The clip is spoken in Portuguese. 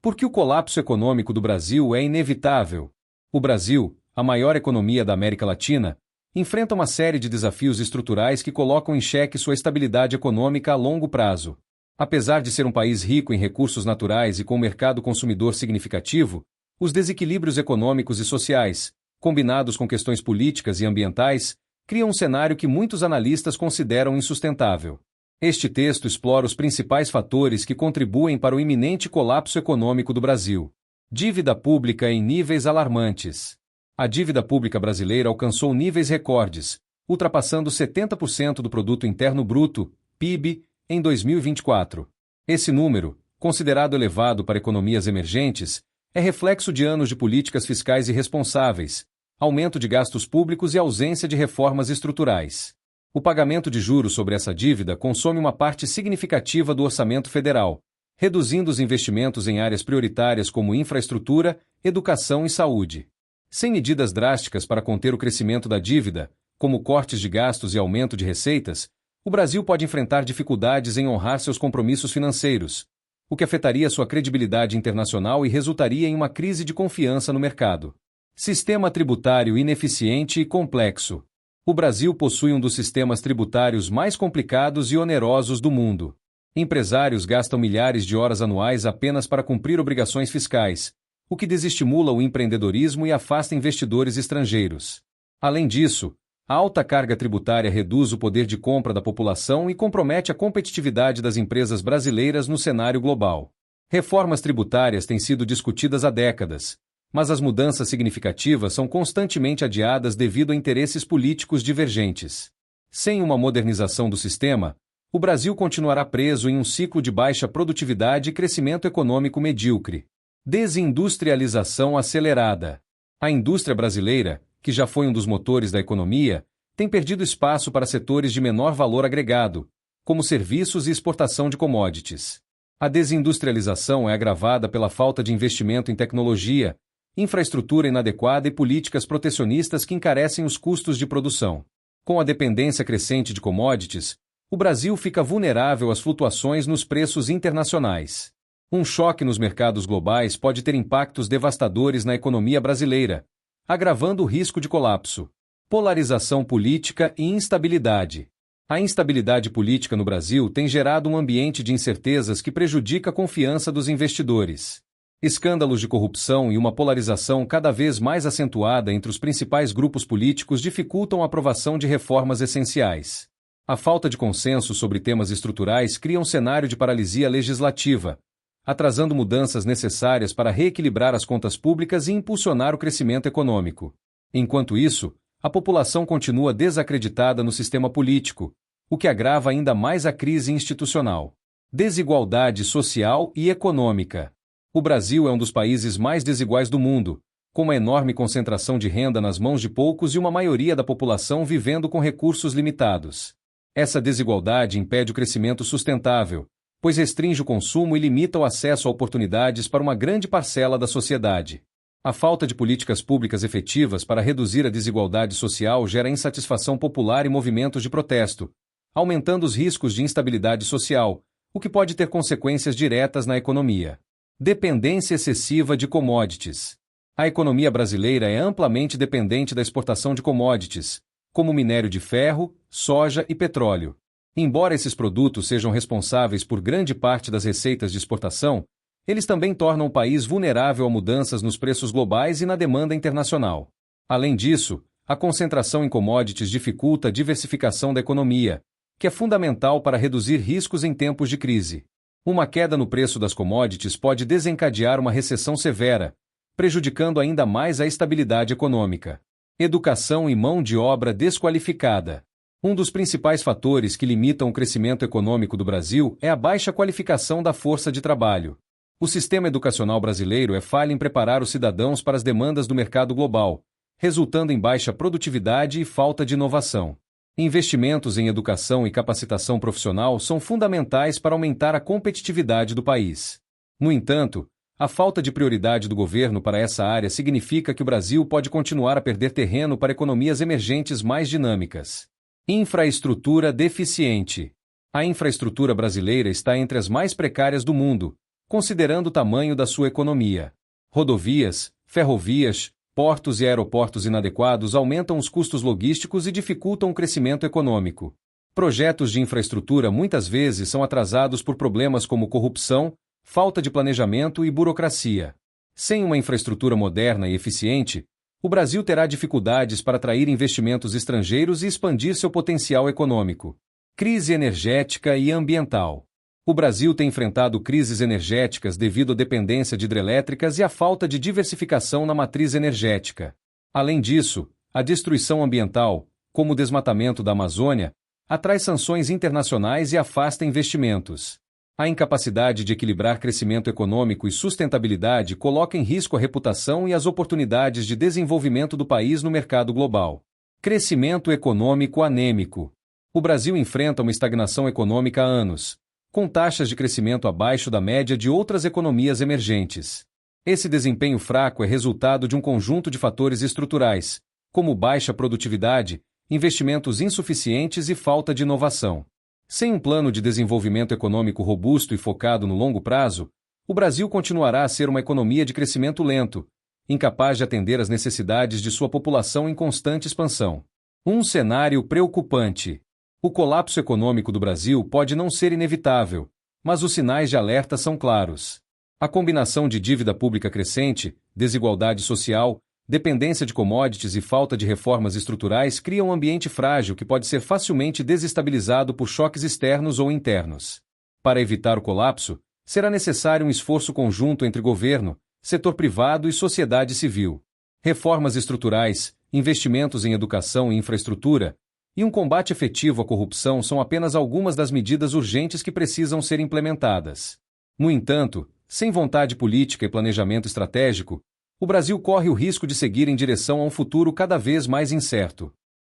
Porque o colapso econômico do Brasil é inevitável. O Brasil, a maior economia da América Latina, enfrenta uma série de desafios estruturais que colocam em xeque sua estabilidade econômica a longo prazo. Apesar de ser um país rico em recursos naturais e com um mercado consumidor significativo, os desequilíbrios econômicos e sociais, combinados com questões políticas e ambientais, criam um cenário que muitos analistas consideram insustentável. Este texto explora os principais fatores que contribuem para o iminente colapso econômico do Brasil. Dívida pública em níveis alarmantes. A dívida pública brasileira alcançou níveis recordes, ultrapassando 70% do Produto Interno Bruto, PIB, em 2024. Esse número, considerado elevado para economias emergentes, é reflexo de anos de políticas fiscais irresponsáveis, aumento de gastos públicos e ausência de reformas estruturais. O pagamento de juros sobre essa dívida consome uma parte significativa do orçamento federal, reduzindo os investimentos em áreas prioritárias como infraestrutura, educação e saúde. Sem medidas drásticas para conter o crescimento da dívida, como cortes de gastos e aumento de receitas, o Brasil pode enfrentar dificuldades em honrar seus compromissos financeiros, o que afetaria sua credibilidade internacional e resultaria em uma crise de confiança no mercado. Sistema tributário ineficiente e complexo. O Brasil possui um dos sistemas tributários mais complicados e onerosos do mundo. Empresários gastam milhares de horas anuais apenas para cumprir obrigações fiscais, o que desestimula o empreendedorismo e afasta investidores estrangeiros. Além disso, a alta carga tributária reduz o poder de compra da população e compromete a competitividade das empresas brasileiras no cenário global. Reformas tributárias têm sido discutidas há décadas, mas as mudanças significativas são constantemente adiadas devido a interesses políticos divergentes. Sem uma modernização do sistema, o Brasil continuará preso em um ciclo de baixa produtividade e crescimento econômico medíocre. Desindustrialização acelerada. A indústria brasileira, que já foi um dos motores da economia, tem perdido espaço para setores de menor valor agregado, como serviços e exportação de commodities. A desindustrialização é agravada pela falta de investimento em tecnologia, infraestrutura inadequada e políticas protecionistas que encarecem os custos de produção. Com a dependência crescente de commodities, o Brasil fica vulnerável às flutuações nos preços internacionais. Um choque nos mercados globais pode ter impactos devastadores na economia brasileira, agravando o risco de colapso. Polarização política e instabilidade. A instabilidade política no Brasil tem gerado um ambiente de incertezas que prejudica a confiança dos investidores. Escândalos de corrupção e uma polarização cada vez mais acentuada entre os principais grupos políticos dificultam a aprovação de reformas essenciais. A falta de consenso sobre temas estruturais cria um cenário de paralisia legislativa, atrasando mudanças necessárias para reequilibrar as contas públicas e impulsionar o crescimento econômico. Enquanto isso, a população continua desacreditada no sistema político, o que agrava ainda mais a crise institucional. Desigualdade social e econômica. O Brasil é um dos países mais desiguais do mundo, com uma enorme concentração de renda nas mãos de poucos e uma maioria da população vivendo com recursos limitados. Essa desigualdade impede o crescimento sustentável, pois restringe o consumo e limita o acesso a oportunidades para uma grande parcela da sociedade. A falta de políticas públicas efetivas para reduzir a desigualdade social gera insatisfação popular e movimentos de protesto, aumentando os riscos de instabilidade social, o que pode ter consequências diretas na economia. Dependência excessiva de commodities. A economia brasileira é amplamente dependente da exportação de commodities, como minério de ferro, soja e petróleo. Embora esses produtos sejam responsáveis por grande parte das receitas de exportação, eles também tornam o país vulnerável a mudanças nos preços globais e na demanda internacional. Além disso, a concentração em commodities dificulta a diversificação da economia, que é fundamental para reduzir riscos em tempos de crise. Uma queda no preço das commodities pode desencadear uma recessão severa, prejudicando ainda mais a estabilidade econômica. Educação e mão de obra desqualificada. Um dos principais fatores que limitam o crescimento econômico do Brasil é a baixa qualificação da força de trabalho. O sistema educacional brasileiro é falho em preparar os cidadãos para as demandas do mercado global, resultando em baixa produtividade e falta de inovação. Investimentos em educação e capacitação profissional são fundamentais para aumentar a competitividade do país. No entanto, a falta de prioridade do governo para essa área significa que o Brasil pode continuar a perder terreno para economias emergentes mais dinâmicas. Infraestrutura deficiente. A infraestrutura brasileira está entre as mais precárias do mundo, considerando o tamanho da sua economia. Rodovias, ferrovias, portos e aeroportos inadequados aumentam os custos logísticos e dificultam o crescimento econômico. Projetos de infraestrutura muitas vezes são atrasados por problemas como corrupção, falta de planejamento e burocracia. Sem uma infraestrutura moderna e eficiente, o Brasil terá dificuldades para atrair investimentos estrangeiros e expandir seu potencial econômico. Crise energética e ambiental. O Brasil tem enfrentado crises energéticas devido à dependência de hidrelétricas e à falta de diversificação na matriz energética. Além disso, a destruição ambiental, como o desmatamento da Amazônia, atrai sanções internacionais e afasta investimentos. A incapacidade de equilibrar crescimento econômico e sustentabilidade coloca em risco a reputação e as oportunidades de desenvolvimento do país no mercado global. Crescimento econômico anêmico. O Brasil enfrenta uma estagnação econômica há anos, com taxas de crescimento abaixo da média de outras economias emergentes. Esse desempenho fraco é resultado de um conjunto de fatores estruturais, como baixa produtividade, investimentos insuficientes e falta de inovação. Sem um plano de desenvolvimento econômico robusto e focado no longo prazo, o Brasil continuará a ser uma economia de crescimento lento, incapaz de atender às necessidades de sua população em constante expansão. Um cenário preocupante. O colapso econômico do Brasil pode não ser inevitável, mas os sinais de alerta são claros. A combinação de dívida pública crescente, desigualdade social, dependência de commodities e falta de reformas estruturais cria um ambiente frágil que pode ser facilmente desestabilizado por choques externos ou internos. Para evitar o colapso, será necessário um esforço conjunto entre governo, setor privado e sociedade civil. Reformas estruturais, investimentos em educação e infraestrutura, e um combate efetivo à corrupção são apenas algumas das medidas urgentes que precisam ser implementadas. No entanto, sem vontade política e planejamento estratégico, o Brasil corre o risco de seguir em direção a um futuro cada vez mais incerto.